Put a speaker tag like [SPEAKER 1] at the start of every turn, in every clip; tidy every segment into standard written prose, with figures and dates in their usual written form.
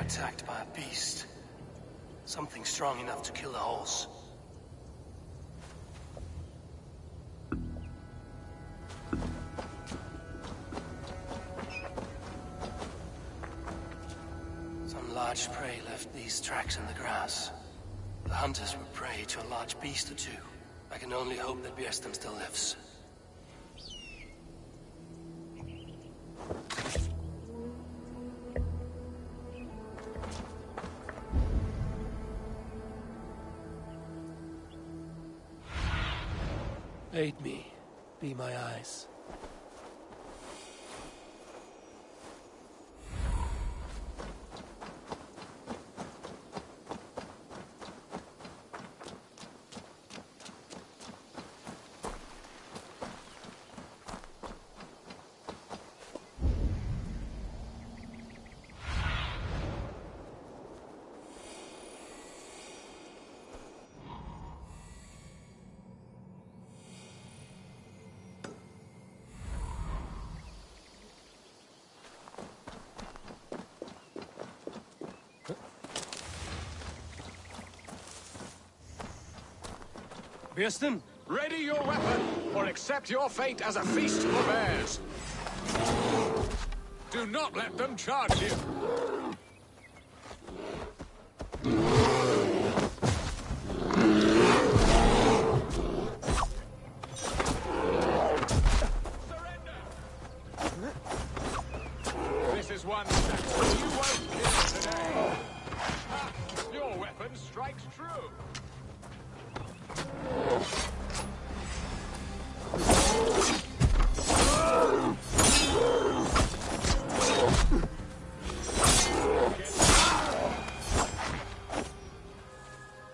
[SPEAKER 1] attacked by a beast. Something strong enough to kill a horse. Some large prey left these tracks in the grass. The hunters were prey to a large beast or two. I can only hope that Bierstam still lives. Aid me. Be my eyes. Bierstam?
[SPEAKER 2] Ready your weapon, or accept your fate as a feast for bears. Do not let them charge you. Surrender! This is one that you won't kill today. Ha! Your weapon strikes true.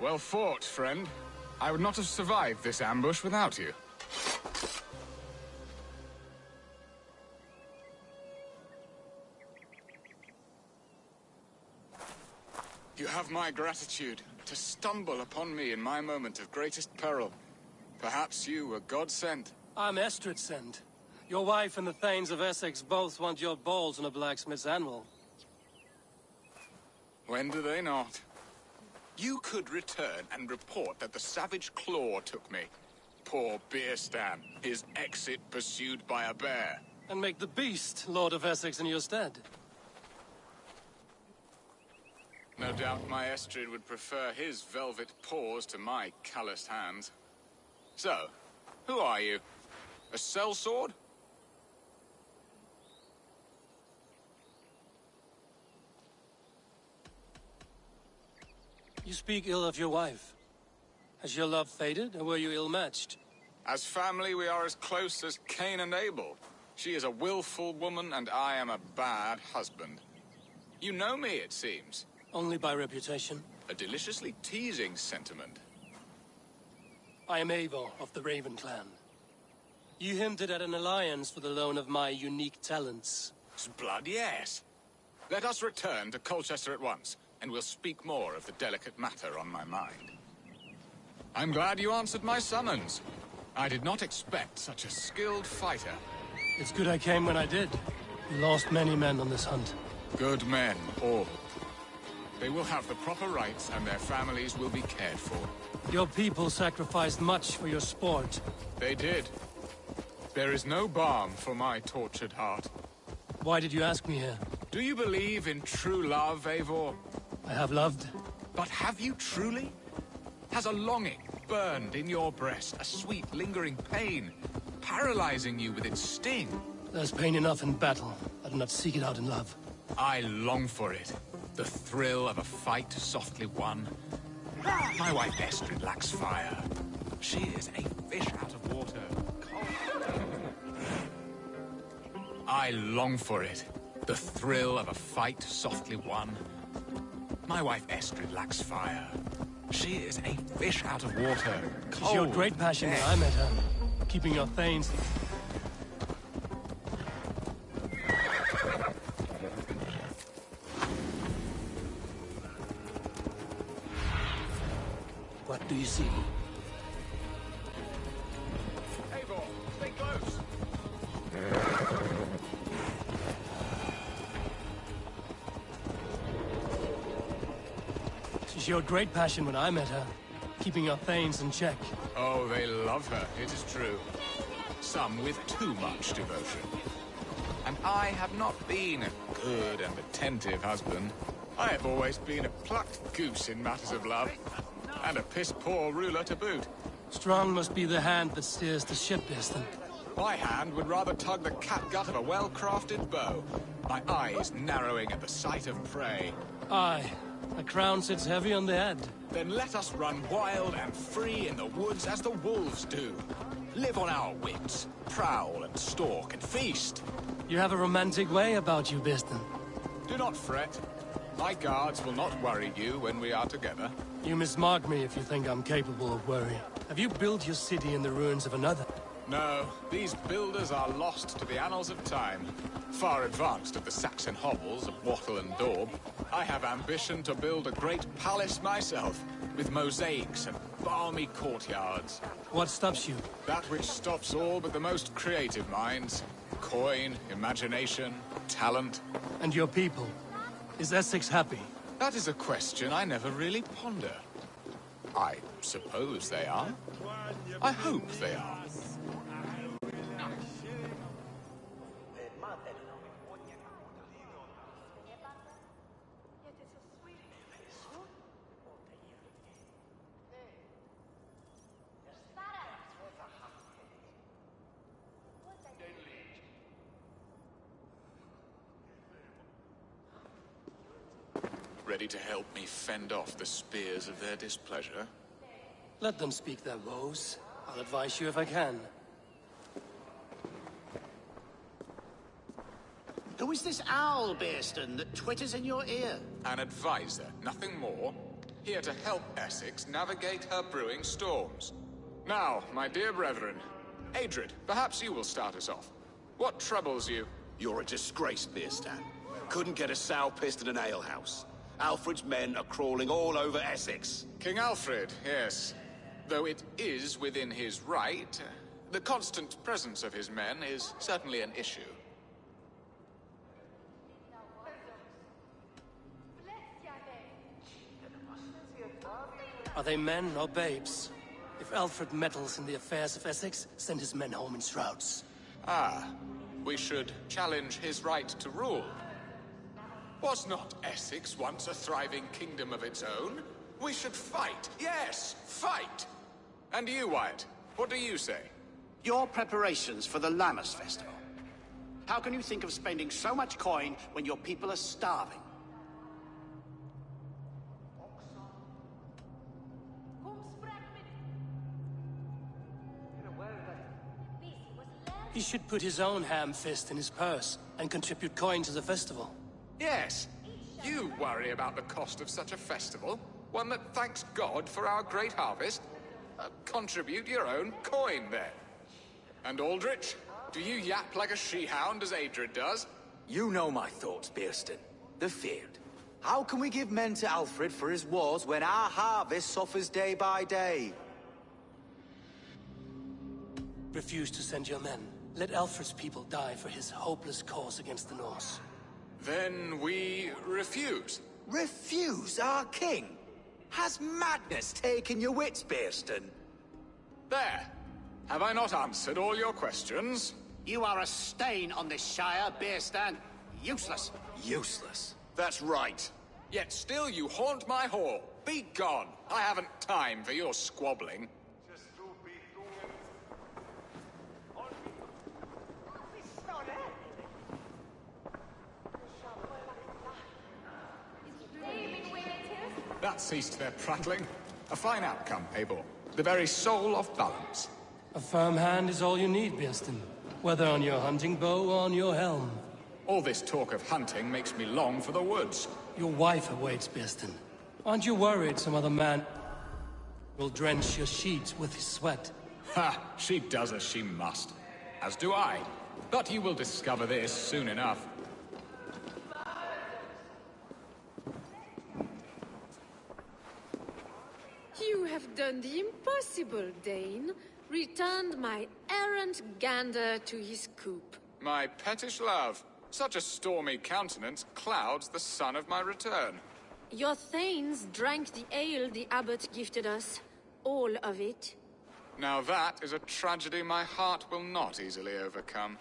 [SPEAKER 2] Well fought, friend. I would not have survived this ambush without you. You have my gratitude to stumble upon me in my moment of greatest peril. Perhaps you were God-sent.
[SPEAKER 1] I'm Estrid sent. Your wife and the Thanes of Essex both want your balls on a blacksmith's anvil.
[SPEAKER 2] When do they not? You could return and report that the savage Claw took me. Poor Bierstam, his exit pursued by a bear.
[SPEAKER 1] And make the beast Lord of Essex in your stead.
[SPEAKER 2] No doubt my Estrid would prefer his velvet paws to my calloused hands. So, who are you? A sellsword?
[SPEAKER 1] You speak ill of your wife. Has your love faded, or were you ill-matched?
[SPEAKER 2] As family, we are as close as Cain and Abel. She is a willful woman, and I am a bad husband. You know me, it seems.
[SPEAKER 1] Only by reputation.
[SPEAKER 2] A deliciously teasing sentiment.
[SPEAKER 1] I am Eivor of the Raven clan. You hinted at an alliance for the loan of my unique talents.
[SPEAKER 2] Blood, yes. Let us return to Colchester at once, and we'll speak more of the delicate matter on my mind. I'm glad you answered my summons. I did not expect such a skilled fighter.
[SPEAKER 1] It's good I came when I did. We lost many men on this hunt.
[SPEAKER 2] Good men, all. They will have the proper rights, and their families will be cared for.
[SPEAKER 1] Your people sacrificed much for your sport.
[SPEAKER 2] They did. There is no balm for my tortured heart.
[SPEAKER 1] Why did you ask me here?
[SPEAKER 2] Do you believe in true love, Eivor?
[SPEAKER 1] I have loved.
[SPEAKER 2] But have you truly? Has a longing burned in your breast, a sweet, lingering pain, paralyzing you with its sting?
[SPEAKER 1] There's pain enough in battle. I do not seek it out in love.
[SPEAKER 2] I long for it. The thrill of a fight softly won. My wife Estrid lacks fire. She is a fish out of water. I long for it. The thrill of a fight softly won. My wife Estrid lacks fire. She is a fish out of water.
[SPEAKER 1] She showed great passion when I met her. Keeping your thanes. What do you see?
[SPEAKER 2] Eivor, stay close.
[SPEAKER 1] showed great passion when I met her, keeping our Thanes in check.
[SPEAKER 2] Oh, they love her, it is true. Some with too much devotion. And I have not been a good and attentive husband. I have always been a plucked goose in matters of love. And a piss-poor ruler to boot.
[SPEAKER 1] Strong must be the hand that steers the ship, Biston.
[SPEAKER 2] My hand would rather tug the catgut of a well-crafted bow. My eyes narrowing at the sight of prey.
[SPEAKER 1] Aye. A crown sits heavy on the head.
[SPEAKER 2] Then let us run wild and free in the woods as the wolves do. Live on our wits, prowl and stalk and feast.
[SPEAKER 1] You have a romantic way about you, Biston.
[SPEAKER 2] Do not fret. My guards will not worry you when we are together.
[SPEAKER 1] You mismark me if you think I'm capable of worry. Have you built your city in the ruins of another?
[SPEAKER 2] No, these builders are lost to the annals of time. Far advanced of the Saxon hovels of Wattle and Daub. I have ambition to build a great palace myself, with mosaics and balmy courtyards.
[SPEAKER 1] What stops you?
[SPEAKER 2] That which stops all but the most creative minds. Coin, imagination, talent.
[SPEAKER 1] And your people? Is Essex happy?
[SPEAKER 2] That is a question I never really ponder. I suppose they are. I hope they are. Ready to help me fend off the spears of their displeasure?
[SPEAKER 1] Let them speak their woes. I'll advise you if I can.
[SPEAKER 3] Who is this owl, Bearston, that twitters in your ear?
[SPEAKER 2] An advisor, nothing more. Here to help Essex navigate her brewing storms. Now, my dear brethren, Adred, perhaps you will start us off. What troubles you?
[SPEAKER 4] You're a disgrace, Beerstan. Couldn't get a sow pissed in an alehouse. Alfred's men are crawling all over Essex.
[SPEAKER 2] King Alfred, yes. Though it is within his right, the constant presence of his men is certainly an issue.
[SPEAKER 1] Are they men or babes? If Alfred meddles in the affairs of Essex, send his men home in shrouds.
[SPEAKER 2] Ah, we should challenge his right to rule. Was not Essex once a thriving kingdom of its own? We should fight, yes, fight! And you, Wyatt, what do you say?
[SPEAKER 3] Your preparations for the Lammas Festival. How can you think of spending so much coin when your people are starving?
[SPEAKER 1] He should put his own ham fist in his purse and contribute coin to the festival.
[SPEAKER 2] Yes, you worry about the cost of such a festival, one that thanks God for our great harvest. Contribute your own coin, then. And Aldrich, do you yap like a she-hound as Adred does?
[SPEAKER 5] You know my thoughts, Bearston. The feared. How can we give men to Alfred for his wars when our harvest suffers day by day?
[SPEAKER 1] Refuse to send your men. Let Alfred's people die for his hopeless cause against the Norse.
[SPEAKER 2] Then we refuse.
[SPEAKER 5] Refuse our king? Has madness taken your wits, Bearston?
[SPEAKER 2] There. Have I not answered all your questions?
[SPEAKER 3] You are a stain on this shire, Bearstan. Useless.
[SPEAKER 5] Useless.
[SPEAKER 4] That's right.
[SPEAKER 2] Yet still you haunt my hall. Be gone. I haven't time for your squabbling. That ceased their prattling. A fine outcome, Eivor. The very soul of balance.
[SPEAKER 1] A firm hand is all you need, Bearston. Whether on your hunting bow or on your helm.
[SPEAKER 2] All this talk of hunting makes me long for the woods.
[SPEAKER 1] Your wife awaits, Bearston. Aren't you worried some other man will drench your sheets with his sweat?
[SPEAKER 2] Ha! She does as she must. As do I. But you will discover this soon enough.
[SPEAKER 6] You have done the impossible, Dane. Returned my errant gander to his coop.
[SPEAKER 2] My pettish love. Such a stormy countenance clouds the sun of my return.
[SPEAKER 6] Your thanes drank the ale the abbot gifted us. All of it.
[SPEAKER 2] Now that is a tragedy my heart will not easily overcome.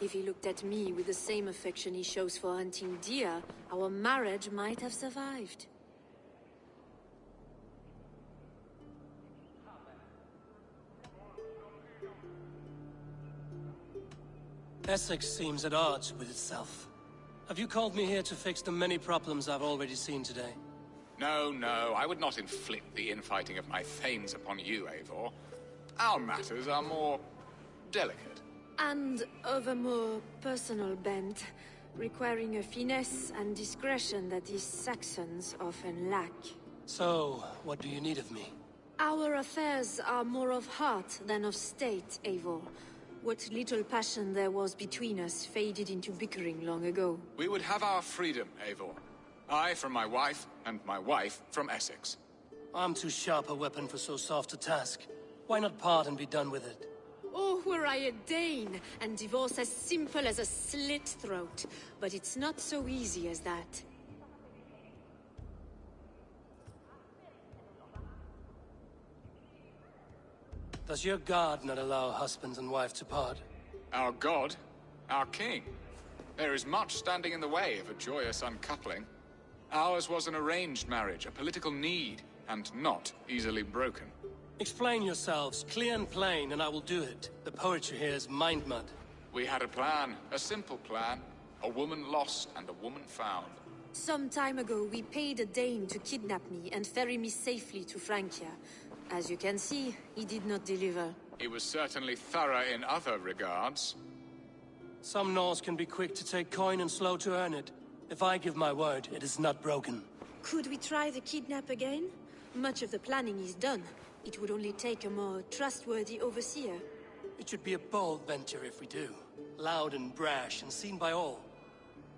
[SPEAKER 6] If he looked at me with the same affection he shows for hunting deer, our marriage might have survived.
[SPEAKER 1] Essex seems at odds with itself. Have you called me here to fix the many problems I've already seen today?
[SPEAKER 2] No, no, I would not inflict the infighting of my thanes upon you, Eivor. Our matters are more delicate.
[SPEAKER 6] And of a more personal bent, requiring a finesse and discretion that these Saxons often lack.
[SPEAKER 1] So, what do you need of me?
[SPEAKER 6] Our affairs are more of heart than of state, Eivor. What little passion there was between us faded into bickering long ago.
[SPEAKER 2] We would have our freedom, Eivor. I from my wife, and my wife from Essex.
[SPEAKER 1] I'm too sharp a weapon for so soft a task. Why not part and be done with it?
[SPEAKER 6] Oh, were I a Dane, and divorce as simple as a slit throat. But it's not so easy as that.
[SPEAKER 1] Does your god not allow husbands and wife to part?
[SPEAKER 2] Our god? Our king? There is much standing in the way of a joyous uncoupling. Ours was an arranged marriage, a political need, and not easily broken.
[SPEAKER 1] Explain yourselves, clear and plain, and I will do it. The poetry here is mind mud.
[SPEAKER 2] We had a plan, a simple plan. A woman lost and a woman found.
[SPEAKER 6] Some time ago, we paid a Dane to kidnap me and ferry me safely to Francia. As you can see, he did not deliver.
[SPEAKER 2] He was certainly thorough in other regards.
[SPEAKER 1] Some Norse can be quick to take coin and slow to earn it. If I give my word, it is not broken.
[SPEAKER 6] Could we try the kidnap again? Much of the planning is done. It would only take a more trustworthy overseer.
[SPEAKER 1] It should be a bold venture if we do. Loud and brash and seen by all.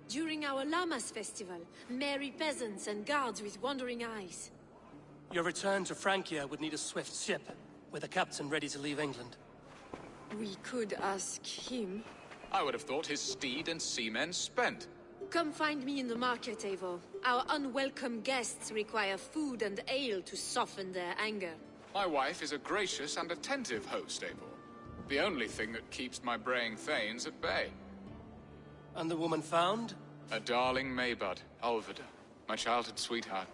[SPEAKER 6] During our Llamas festival, merry peasants and guards with wandering eyes.
[SPEAKER 1] Your return to Francia would need a swift ship, with a captain ready to leave England.
[SPEAKER 6] We could ask him.
[SPEAKER 2] I would have thought his steed and seamen spent.
[SPEAKER 6] Come find me in the market, Eivor. Our unwelcome guests require food and ale to soften their anger.
[SPEAKER 2] My wife is a gracious and attentive host, Eivor. The only thing that keeps my braying thanes at bay.
[SPEAKER 1] And the woman found?
[SPEAKER 2] A darling Maybud, Alvida, my childhood sweetheart.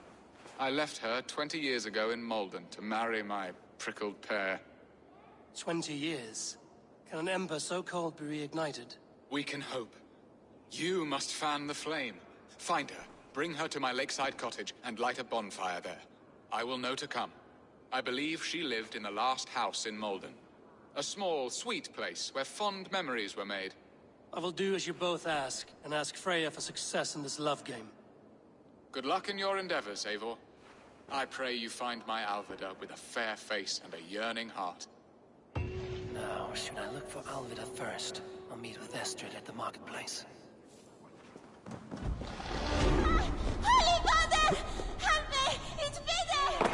[SPEAKER 2] I left her 20 years ago in Malden to marry my prickled pear.
[SPEAKER 1] 20 years? Can an ember so cold be reignited?
[SPEAKER 2] We can hope. You must fan the flame. Find her, bring her to my lakeside cottage, and light a bonfire there. I will know to come. I believe she lived in the last house in Malden. A small, sweet place where fond memories were made.
[SPEAKER 1] I will do as you both ask, and ask Freya for success in this love game.
[SPEAKER 2] Good luck in your endeavors, Eivor. I pray you find my Alvida with a fair face and a yearning heart.
[SPEAKER 1] Now, should I look for Alvida first? I'll meet with Estrid at the marketplace.
[SPEAKER 7] Holy Father! Help me! It's Peter!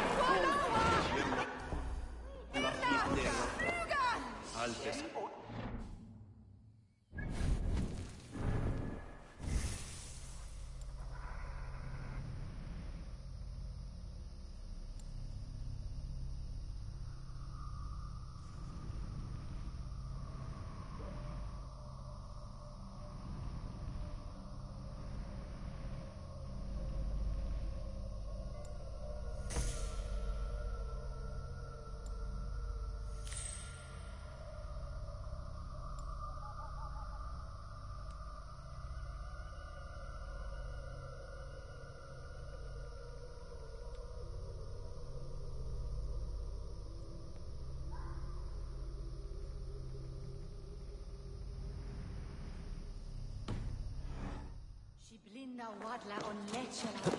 [SPEAKER 7] Blinda wadla on lecera.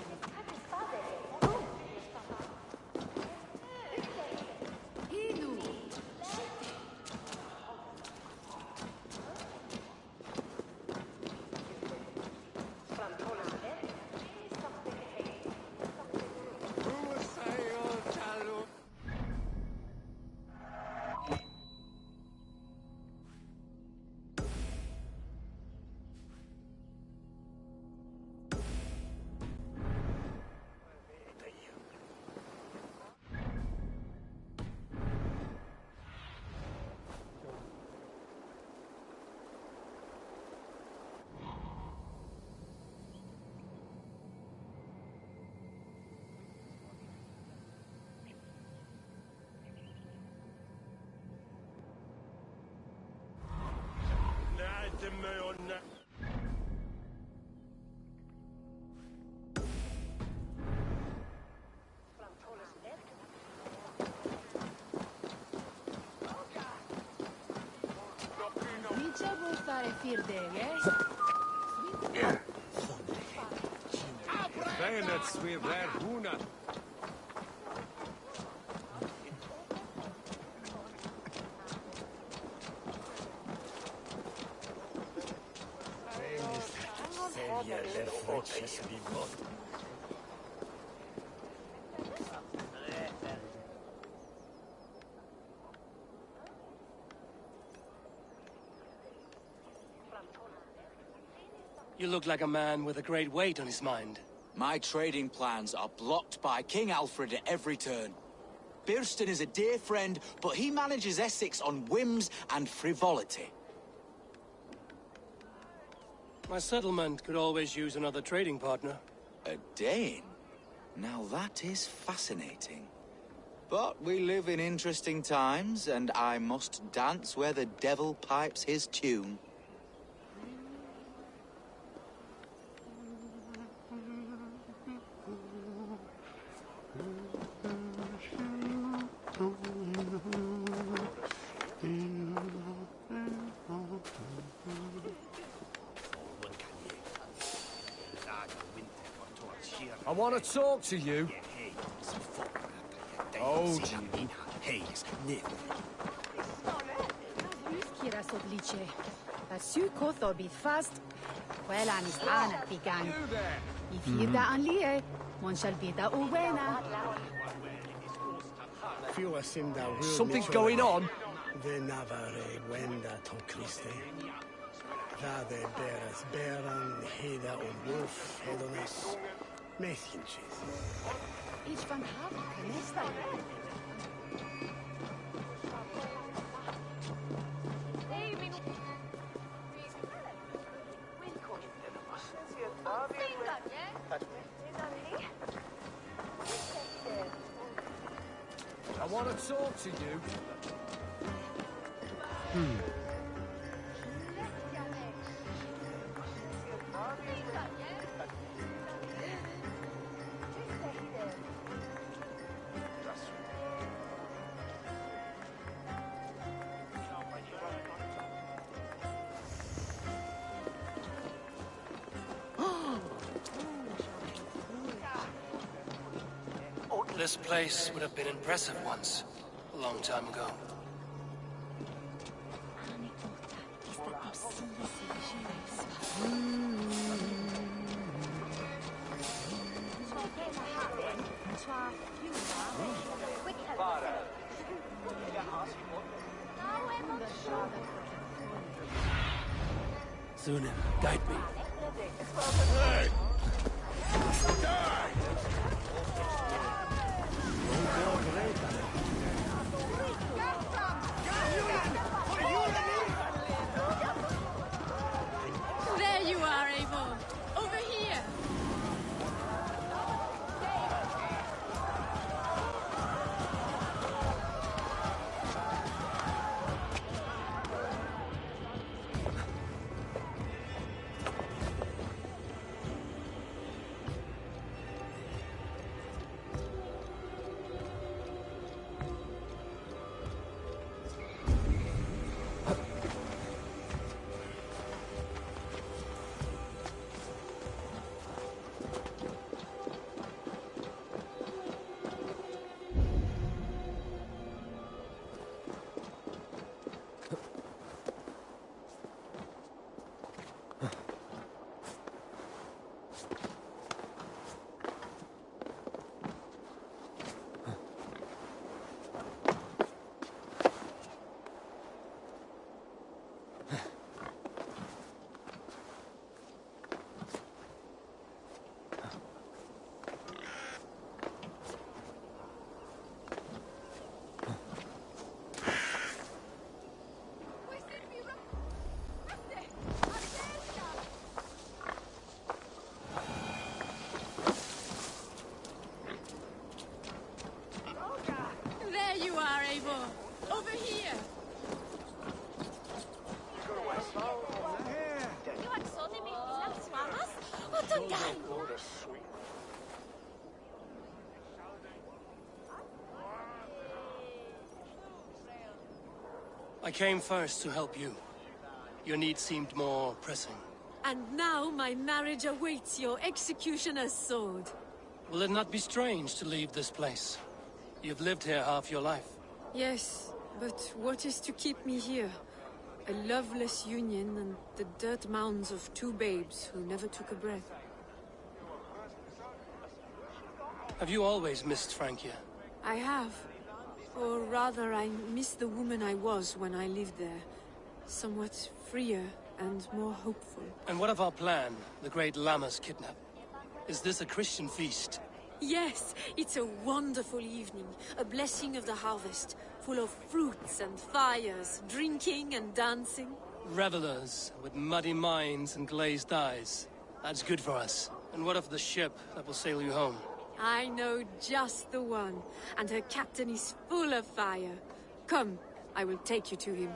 [SPEAKER 7] Hidu.
[SPEAKER 1] You look like a man with a great weight on his mind.
[SPEAKER 5] My trading plans are blocked by King Alfred at every turn. Birston is a dear friend, but he manages Essex on whims and frivolity.
[SPEAKER 1] My settlement could always use another trading partner.
[SPEAKER 5] A Dane? Now that is fascinating. But we live in interesting times, and I must dance where the devil pipes his tune.
[SPEAKER 8] I want to talk to you. Oh, something going on? I want to talk to you.
[SPEAKER 1] This place would have been impressive once, a long time ago. Zunin, guide me.
[SPEAKER 8] Hey!
[SPEAKER 6] There you are, Eivor. Over here.
[SPEAKER 1] I came first to help you. Your need seemed more pressing.
[SPEAKER 6] And now my marriage awaits your executioner's sword.
[SPEAKER 1] Will it not be strange to leave this place? You've lived here half your life.
[SPEAKER 6] Yes, but what is to keep me here? A loveless union and the dirt mounds of two babes who never took a breath.
[SPEAKER 1] Have you always missed Francia?
[SPEAKER 6] I have. Or rather, I miss the woman I was when I lived there. Somewhat freer and more hopeful.
[SPEAKER 1] And what of our plan, the great Lammas kidnap? Is this a Christian feast?
[SPEAKER 6] Yes, it's a wonderful evening. A blessing of the harvest, full of fruits and fires, drinking and dancing.
[SPEAKER 1] Revelers with muddy minds and glazed eyes. That's good for us. And what of the ship that will sail you home?
[SPEAKER 6] I know just the one, and her captain is full of fire. Come, I will take you to him.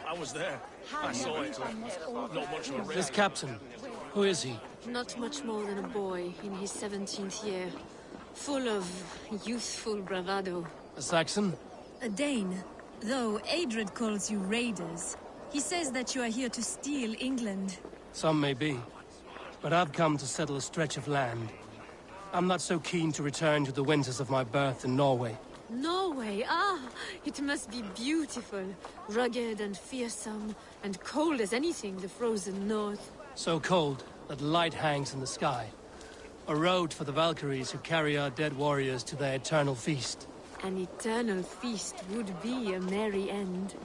[SPEAKER 8] I was there. I saw it. Not much of a risk.
[SPEAKER 1] This captain, who is he?
[SPEAKER 6] Not much more than a boy in his 17th year. Full of youthful bravado.
[SPEAKER 1] A Saxon?
[SPEAKER 9] A Dane, though Adred calls you raiders. He says that you are here to steal England.
[SPEAKER 1] Some may be, but I've come to settle a stretch of land. I'm not so keen to return to the winters of my birth in Norway.
[SPEAKER 6] Norway, ah! It must be beautiful. Rugged and fearsome, and cold as anything the frozen north.
[SPEAKER 1] So cold that light hangs in the sky. A road for the Valkyries who carry our dead warriors to their eternal feast.
[SPEAKER 6] An eternal feast would be a merry end.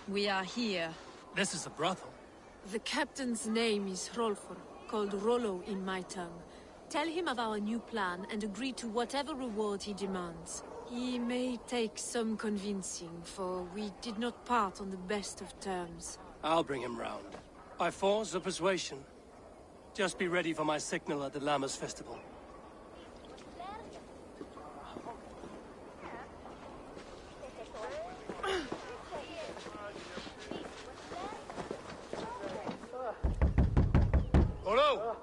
[SPEAKER 9] We are here.
[SPEAKER 1] This is a brothel.
[SPEAKER 6] The captain's name is Hrolfr, called Rollo in my tongue. Tell him of our new plan and agree to whatever reward he demands. He may take some convincing, for we did not part on the best of terms.
[SPEAKER 1] I'll bring him round. By force or persuasion. Just be ready for my signal at the Lammas festival.
[SPEAKER 8] Hello!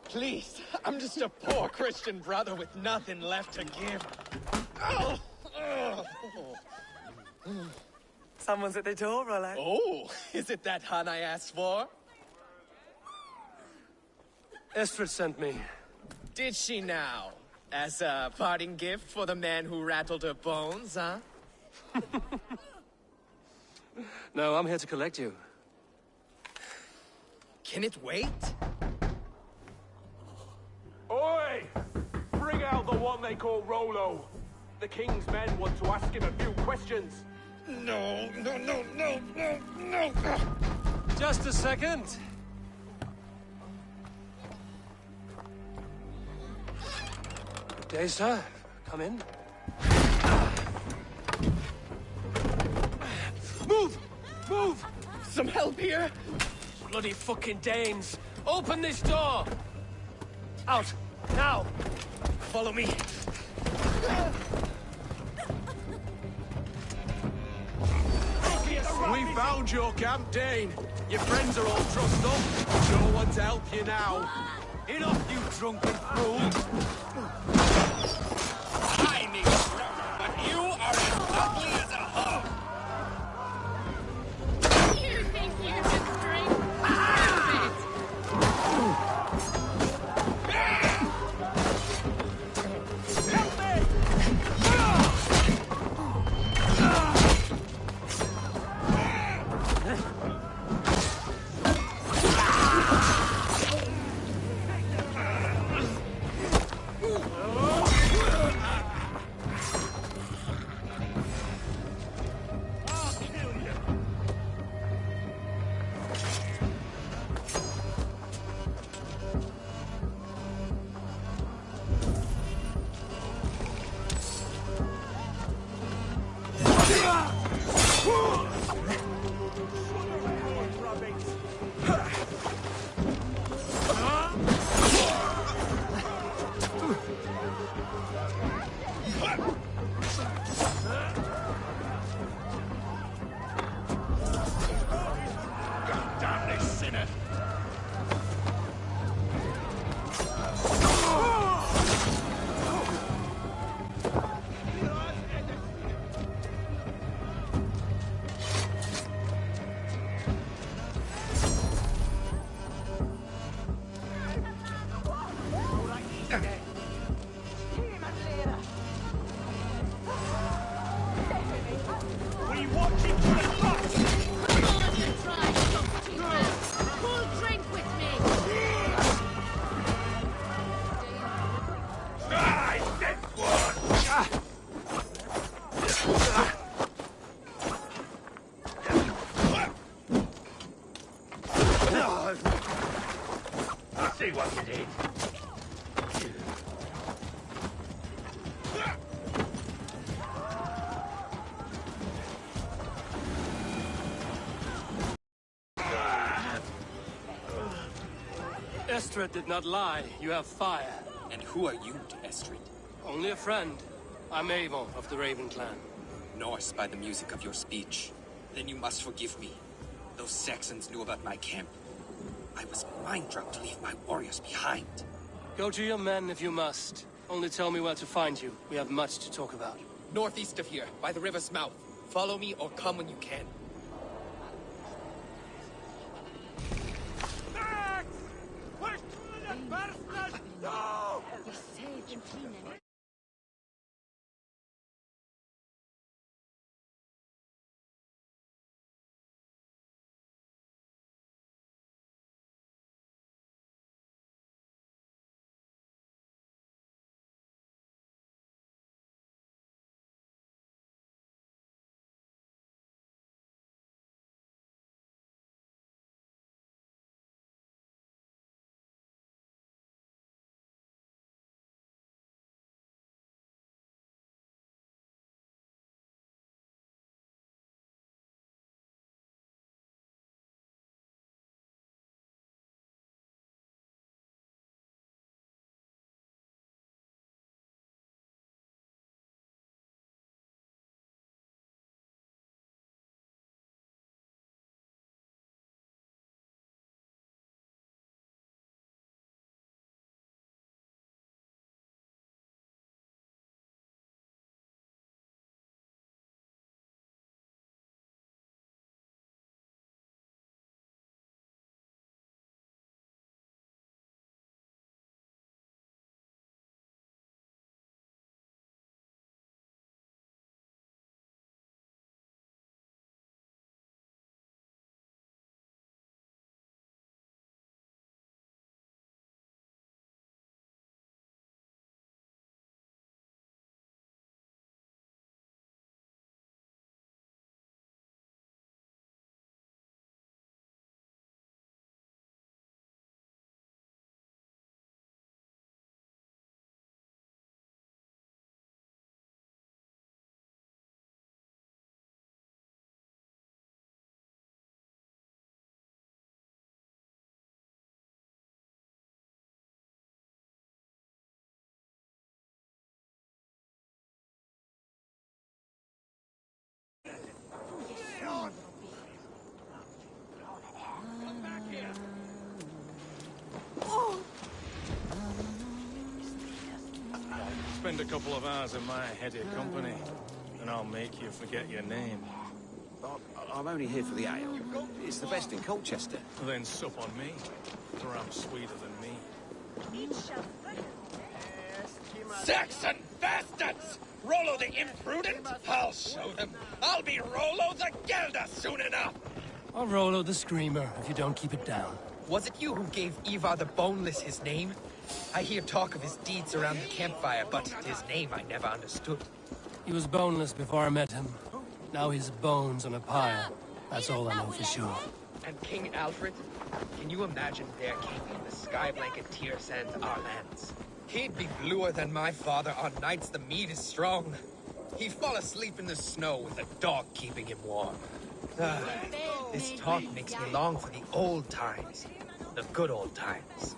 [SPEAKER 10] Please, I'm just a poor Christian brother with nothing left to give. Oh.
[SPEAKER 11] Someone's at the door, Rollo.
[SPEAKER 10] Oh, is it that hun I asked for?
[SPEAKER 1] Estrid sent me.
[SPEAKER 10] Did she now? As a parting gift for the man who rattled her bones, huh?
[SPEAKER 1] No, I'm here to collect you.
[SPEAKER 10] Can it wait?
[SPEAKER 8] Oi! Bring out the one they call Rollo. The king's men want to ask him a few questions.
[SPEAKER 10] No.
[SPEAKER 1] Just a second. Good day, sir. Come in. Move! Move!
[SPEAKER 10] Some help here?
[SPEAKER 1] Bloody fucking Danes! Open this door! Out! Now!
[SPEAKER 10] Follow me.
[SPEAKER 4] We found your camp, Dane. Your friends are all trussed up. No one to help you now.
[SPEAKER 1] Enough, you drunken fool!
[SPEAKER 10] I need structure, but you are as ugly as a hog.
[SPEAKER 7] You think you can drink? Prove it!
[SPEAKER 10] Help me!
[SPEAKER 8] See what you did.
[SPEAKER 1] Estrid did not lie. You have fire.
[SPEAKER 12] And who are you to Estrid?
[SPEAKER 1] Only a friend. I'm Avon of the Raven clan.
[SPEAKER 12] Norse by the music of your speech. Then you must forgive me. Those Saxons knew about my camp. I was mind-drunk to leave my warriors behind.
[SPEAKER 1] Go to your men if you must. Only tell me where to find you. We have much to talk about.
[SPEAKER 10] Northeast of here, by the river's mouth. Follow me or come when you can.
[SPEAKER 13] Spend a couple of hours in my heady company, and I'll make you forget your name.
[SPEAKER 4] I'm only here for the ale. It's the best in Colchester.
[SPEAKER 13] Then sup on me, for I'm sweeter than me.
[SPEAKER 14] Saxon bastards! Rollo the imprudent? I'll show them. I'll be Rollo the Gelder soon enough!
[SPEAKER 1] Or Rollo the Screamer, if you don't keep it down.
[SPEAKER 10] Was it you who gave Ivar the Boneless his name? I hear talk of his deeds around the campfire, but his name I never understood.
[SPEAKER 1] He was boneless before I met him. Now he's bones on a pyre. That's all I know for sure.
[SPEAKER 10] And King Alfred? Can you imagine their king in the sky blanket tear sands our lands? He'd be bluer than my father on nights the mead is strong. He'd fall asleep in the snow with a dog keeping him warm. This talk makes me long for the old times. The good old times.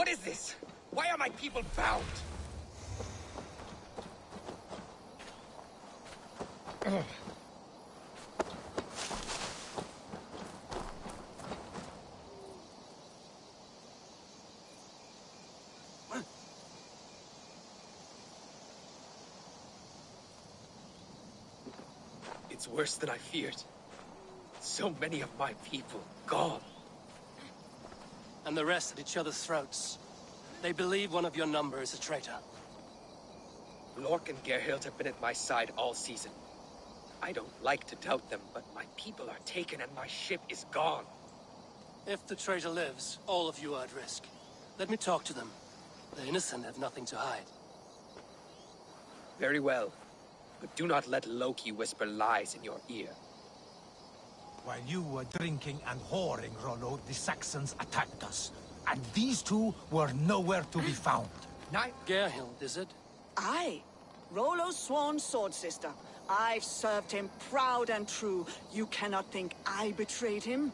[SPEAKER 10] What is this? Why are my people bound? It's worse than I feared. So many of my people gone.
[SPEAKER 1] And the rest at each other's throats. They believe one of your number is a traitor.
[SPEAKER 10] Lork and Gerhild have been at my side all season. I don't like to doubt them, but my people are taken and my ship is gone.
[SPEAKER 1] If the traitor lives, all of you are at risk. Let me talk to them. The innocent have nothing to hide.
[SPEAKER 10] Very well. But do not let Loki whisper lies in your ear.
[SPEAKER 15] While you were drinking and whoring, Rollo, the Saxons attacked us. And these two were nowhere to be found.
[SPEAKER 1] Gerhild, is it?
[SPEAKER 16] Aye. Rollo's sworn sword sister. I've served him proud and true. You cannot think I betrayed him?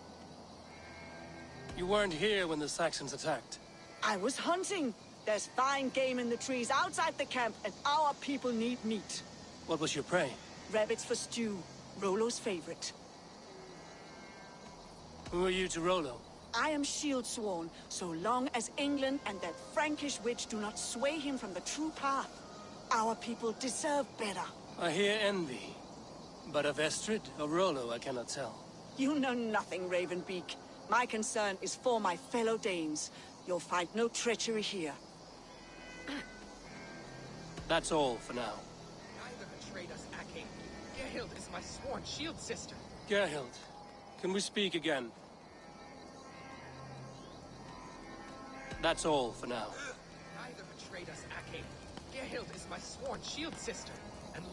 [SPEAKER 1] You weren't here when the Saxons attacked.
[SPEAKER 16] I was hunting. There's fine game in the trees outside the camp, and our people need meat.
[SPEAKER 1] What was your prey?
[SPEAKER 16] Rabbits for stew. Rollo's favorite.
[SPEAKER 1] Who are you to Rollo?
[SPEAKER 16] I am shield sworn, so long as England and that Frankish witch do not sway him from the true path. Our people deserve better.
[SPEAKER 1] I hear envy. But of Estrid or Rollo, I cannot tell.
[SPEAKER 16] You know nothing, Ravenbeak. My concern is for my fellow Danes. You'll find no treachery here.
[SPEAKER 1] That's all for now.
[SPEAKER 10] Neither betrayed us, Ake. Gerhild is my sworn shield sister.
[SPEAKER 1] Gerhild, can we speak again? That's all for now.
[SPEAKER 10] Neither betrayed us, Ake. Gerhild is my sworn shield sister. And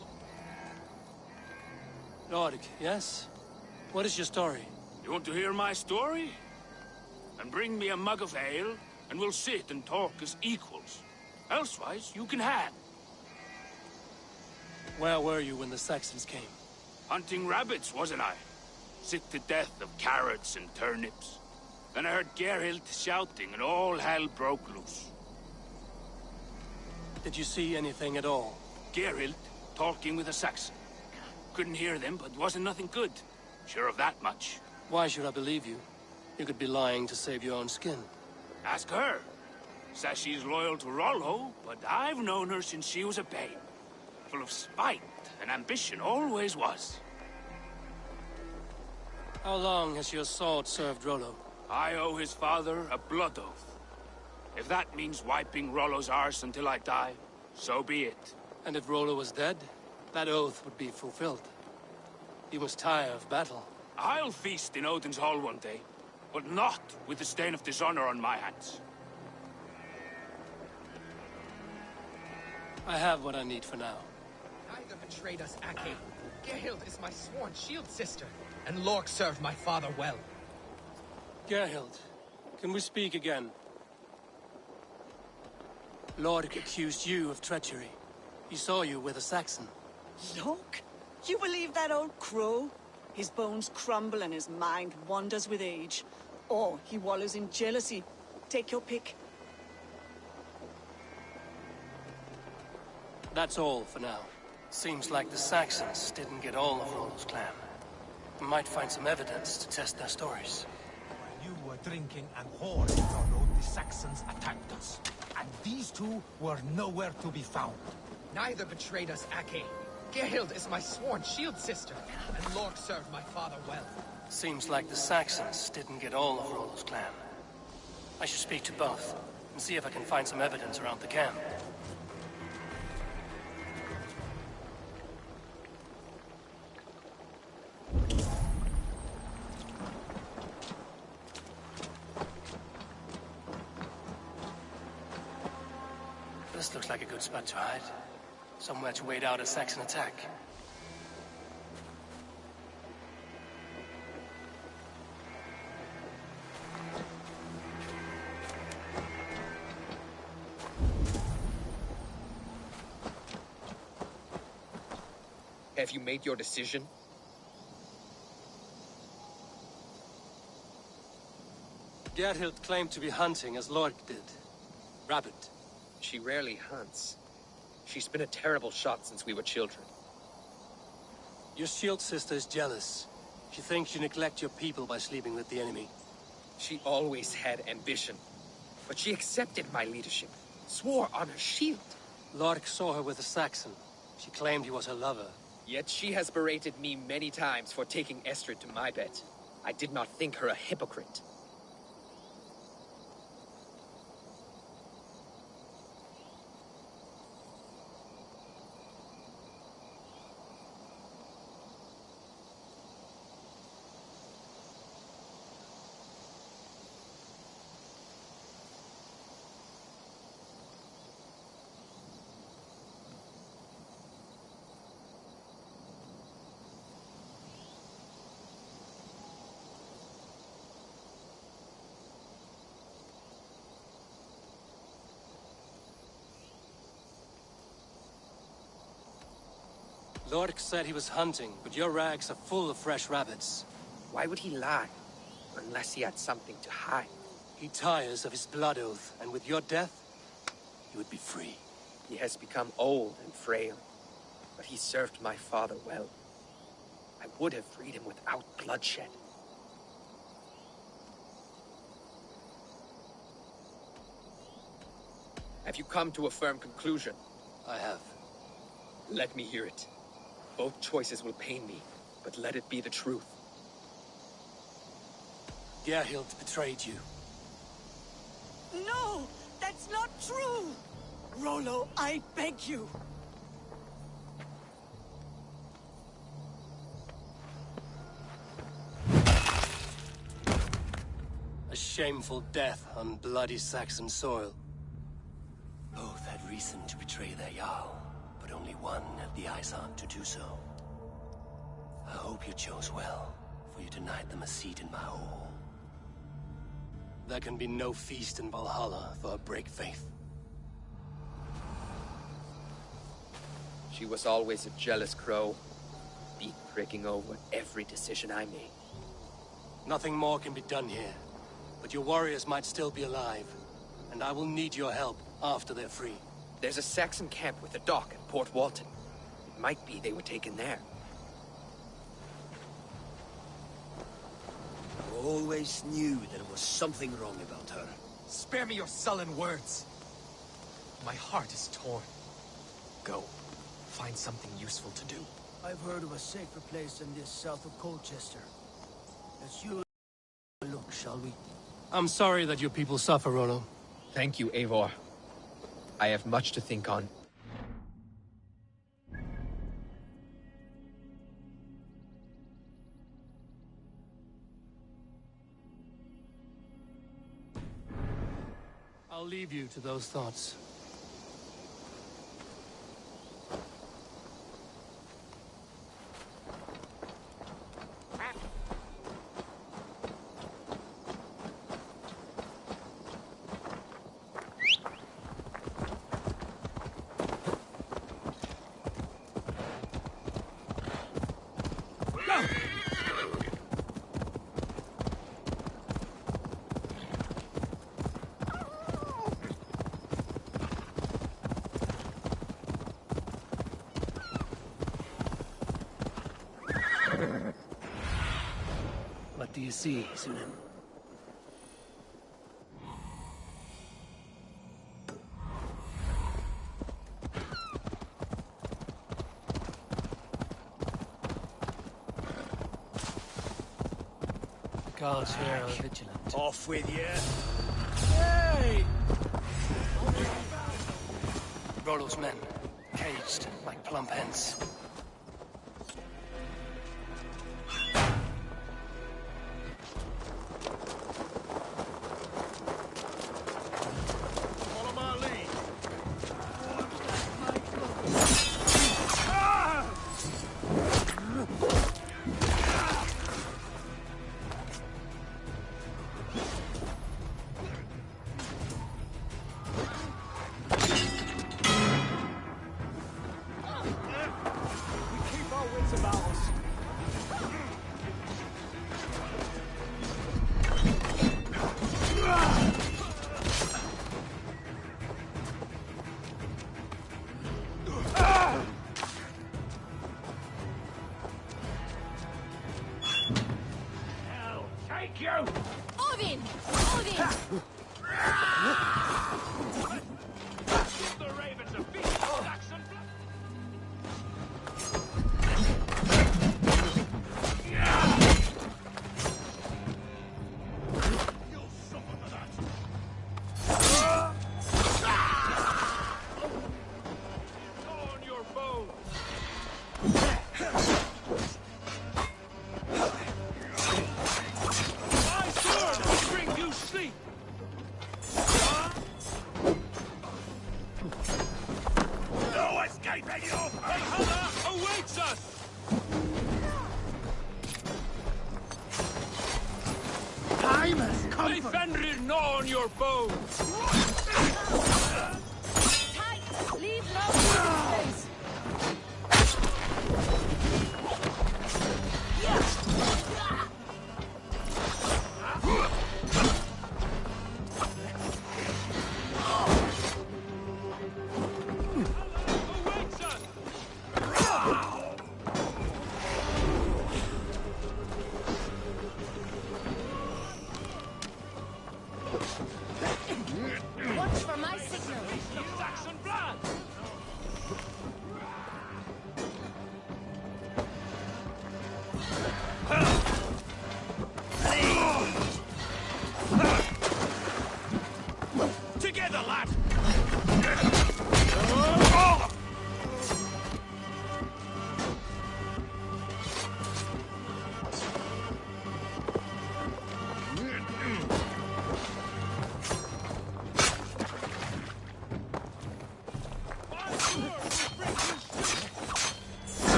[SPEAKER 1] Lord, yes? What is your story?
[SPEAKER 17] You want to hear my story? And bring me a mug of ale, and we'll sit and talk as equals. Elsewise, you can hang.
[SPEAKER 1] Where were you when the Saxons came?
[SPEAKER 17] Hunting rabbits, wasn't I? Sick to death of carrots and turnips. Then I heard Gerhild shouting, and all hell broke loose.
[SPEAKER 1] Did you see anything at all?
[SPEAKER 17] Gerhild talking with a Saxon. Couldn't hear them, but wasn't nothing good. Sure of that much.
[SPEAKER 1] Why should I believe you? You could be lying to save your own skin.
[SPEAKER 17] Ask her. Says she's loyal to Rollo, but I've known her since she was a babe. Full of spite and ambition, always was.
[SPEAKER 1] How long has your sword served Rollo?
[SPEAKER 17] I owe his father a blood oath. If that means wiping Rollo's arse until I die, so be it.
[SPEAKER 1] And if Rollo was dead, that oath would be fulfilled. He was tired of battle.
[SPEAKER 17] I'll feast in Odin's hall one day, but not with the stain of dishonor on my hands.
[SPEAKER 1] I have what I need for now.
[SPEAKER 10] neither betrayed us, Ake. Gerhild is my sworn shield sister, and Lork served my father well.
[SPEAKER 1] Gerhild, can we speak again? Lork accused you of treachery. He saw you with a Saxon.
[SPEAKER 16] Lork? You believe that old crow? His bones crumble and his mind wanders with age. Or he wallows in jealousy. Take your pick.
[SPEAKER 1] That's all for now. Seems like the Saxons didn't get all of Rollo's clan. We might find some evidence to test their stories.
[SPEAKER 15] While you were drinking and whoring, Rollo, the Saxons attacked us. And these two were nowhere to be found.
[SPEAKER 10] Neither betrayed us, Ake. Gerhild is my sworn shield sister, and Lork served my father well.
[SPEAKER 1] Seems like the Saxons didn't get all of Rollo's clan. I should speak to both, and see if I can find some evidence around the camp. This looks like a good spot to hide. Somewhere to wait out a Saxon attack.
[SPEAKER 10] Have you made your decision?
[SPEAKER 1] Gerhild claimed to be hunting as Lork did.
[SPEAKER 12] rabbit.
[SPEAKER 10] She rarely hunts. She's been a terrible shot since we were children.
[SPEAKER 1] Your shield sister is jealous. She thinks you neglect your people by sleeping with the enemy.
[SPEAKER 10] She always had ambition, but she accepted my leadership, swore on her shield.
[SPEAKER 1] Lork saw her with a Saxon. She claimed he was her lover.
[SPEAKER 10] Yet she has berated me many times for taking Estrid to my bed. I did not think her a hypocrite.
[SPEAKER 1] Lork said he was hunting, but your rags are full of fresh rabbits.
[SPEAKER 10] Why would he lie? Unless he had something to hide.
[SPEAKER 1] He tires of his blood oath, and with your death, he would be free.
[SPEAKER 10] He has become old and frail, but he served my father well. I would have freed him without bloodshed. Have you come to a firm conclusion?
[SPEAKER 1] I have.
[SPEAKER 10] Let me hear it. Both choices will pain me, but let it be the truth.
[SPEAKER 1] Gerhild betrayed you.
[SPEAKER 16] No! That's not true! Rollo, I beg you!
[SPEAKER 1] A shameful death on bloody Saxon soil. Both had reason to betray their Jarl, but only one had the eyes on to do so. I hope you chose well, for you denied them a seat in my hall. There can be no feast in Valhalla for a break faith.
[SPEAKER 10] She was always a jealous crow, beak-pricking over every decision I made.
[SPEAKER 1] Nothing more can be done here, but your warriors might still be alive, and I will need your help after they're free.
[SPEAKER 10] There's a Saxon camp with a dock at Port Walton. It might be they were taken there.
[SPEAKER 18] I always knew there was something wrong about her.
[SPEAKER 19] Spare me your sullen words. My heart is torn. Go. Find something useful to do.
[SPEAKER 18] I've heard of a safer place than this south of Colchester. Let's you look, shall we?
[SPEAKER 1] I'm sorry that your people suffer, Rollo.
[SPEAKER 10] Thank you, Eivor. I have much to think on.
[SPEAKER 1] I'll leave you to those thoughts. What do you see, Sunan? The guards here are vigilant.
[SPEAKER 18] Off with you!
[SPEAKER 1] Hey! Rollo's men, caged like plump hens.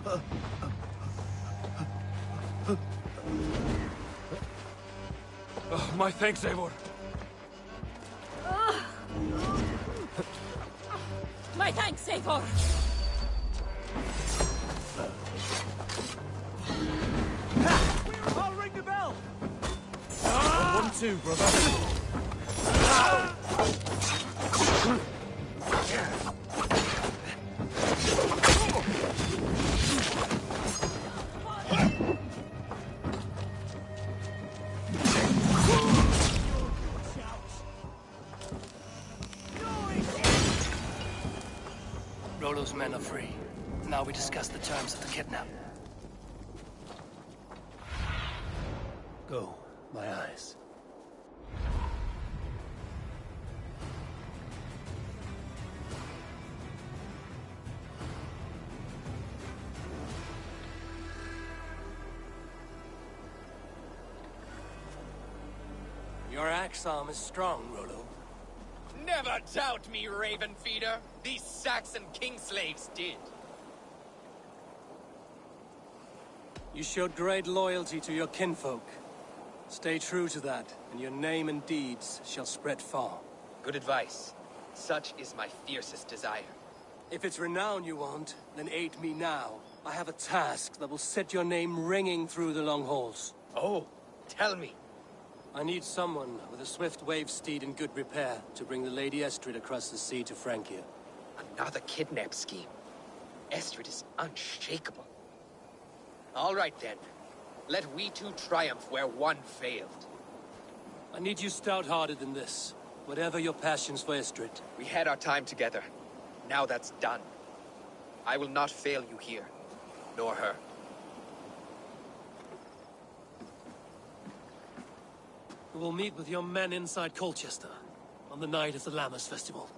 [SPEAKER 8] Oh, my thanks, Eivor.
[SPEAKER 6] My thanks, Eivor.
[SPEAKER 8] I'll ring the bell. 1-2, brother.
[SPEAKER 1] Rollo's men are free. Now we discuss the terms of the kidnap. Go, my eyes. Your axe arm is strong, Rollo.
[SPEAKER 19] Never doubt me, Raven Feeder. These Saxon king slaves did.
[SPEAKER 1] You showed great loyalty to your kinfolk. Stay true to that, and your name and deeds shall spread far.
[SPEAKER 19] Good advice. Such is my fiercest desire.
[SPEAKER 1] If it's renown you want, then aid me now. I have a task that will set your name ringing through the long halls.
[SPEAKER 19] Oh, tell me.
[SPEAKER 1] I need someone with a swift wave steed in good repair to bring the Lady Estrid across the sea to Francia.
[SPEAKER 19] Another kidnap scheme. Estrid is unshakable. All right then. Let we two triumph where one failed.
[SPEAKER 1] I need you stout-hearted in this, whatever your passions for Estrid.
[SPEAKER 19] We had our time together. Now that's done. I will not fail you here, nor her.
[SPEAKER 1] We will meet with your men inside Colchester on the night of the Lammas Festival.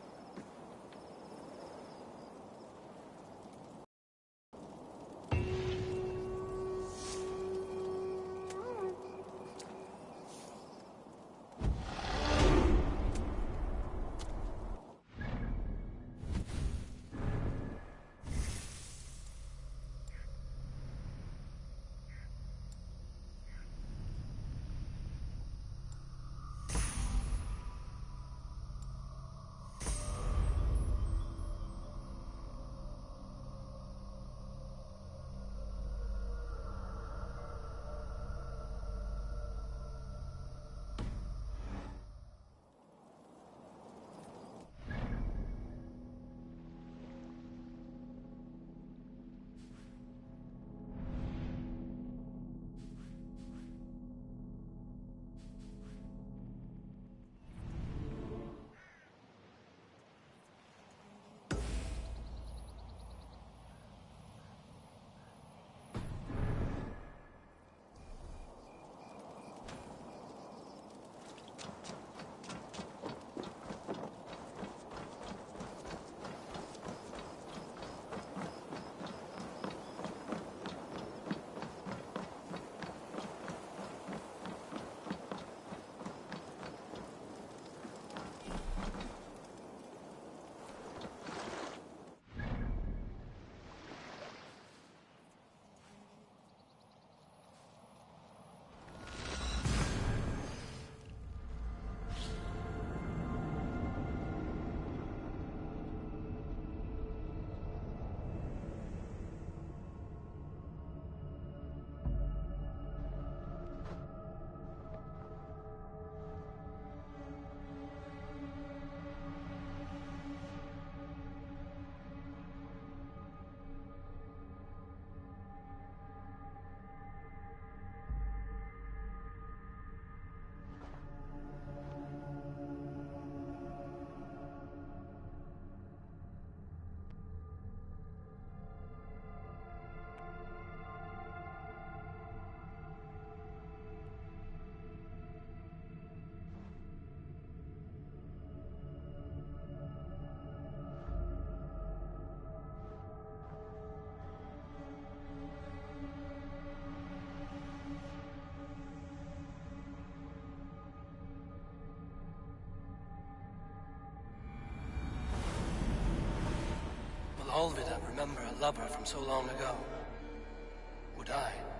[SPEAKER 1] All of it, I remember a lover from so long ago. would I?